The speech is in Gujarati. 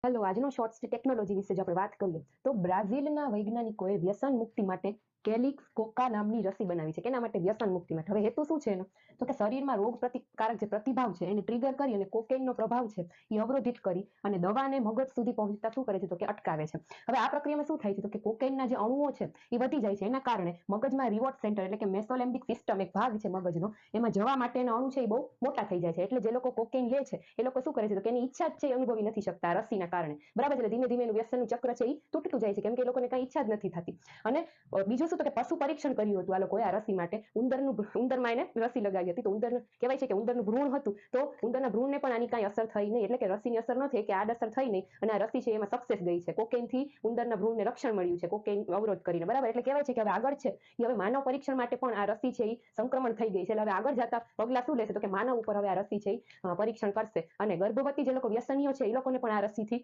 હેલો, આજનો શોર્ટ્સ ટેકનોલોજી વિશે જો આપણે વાત કરીએ તો બ્રાઝિલના વૈજ્ઞાનિકોએ વ્યસન મુક્તિ માટે કેલિક્સ કોકા નામની રસી બનાવી છે. કેના માટે? વ્યસન મુક્તિ માટે. હવે હેતુ શું છે એનો? તો કે શરીરમાં રોગ પ્રતિકારક જે પ્રતિભાવ છે એને ટ્રિગર કરી અને કોકેઇનનો પ્રભાવ છે એ અવરોધિત કરી અને દવાને મગજ સુધી પહોંચતા શું કરે છે? તો કે અટકાવે છે. હવે આ પ્રક્રિયામાં શું થાય છે? તો કે કોકેઇનના જે અણુઓ છે એ વધી જાય છે. એના કારણે મગજમાં રિવોર્ડ સેન્ટર એટલે કે મેસોલેમ્બિક સિસ્ટમ એક ભાગ છે મગજનો, એમાં જવા માટેના અણુ છે એ બહુ મોટા થઈ જાય છે. એટલે જે લોકો કોકેઇન લે છે એ લોકો શું કરે છે? તો કે એની ઈચ્છા જ છે એ અનુભવી નથી શકતા રસીના કારણે. બરાબર છે? એટલે ધીમે ધીમે એનું વ્યસનનું ચક્ર છે એ તૂટતું જાય છે, કેમ કે એ લોકોને કઈ ઈચ્છા જ નથી થતી. અને બીજું શું? તો કે પશુ પરીક્ષણ કર્યું હતું આ લોકોએ આ રસી માટે. ઉંદરમાં એને રસી લગાવી હતી. તો ઉંદર કહેવાય છે કે ઉંદરનું ભ્રૂણ હતું, તો ઉંદરના ભ્રૂણને પણ આની કાંઈ અસર થઈ નહીં. એટલે કે રસીની અસર ન થઈ, કે આડઅસર થઈ નહીં. અને આ રસી છે એમાં સક્સેસ ગઈ છે. કોકેઇનથી ઉંદરના ભ્રૂણને રક્ષણ મળ્યું છે, કોકેઇન અવરોધ કરીને. બરાબર? એટલે કહેવાય છે કે હવે આગળ છે એ હવે માનવ પરીક્ષણ માટે પણ આ રસી છે એ સંક્રમણ થઈ ગઈ છે. એટલે હવે આગળ જતા પગલા શું લેશે? તો કે માનવ ઉપર હવે આ રસી છે એ પરીક્ષણ કરશે. અને ગર્ભવતી જે લોકો વ્યસનીઓ છે એ લોકોને પણ આ રસીથી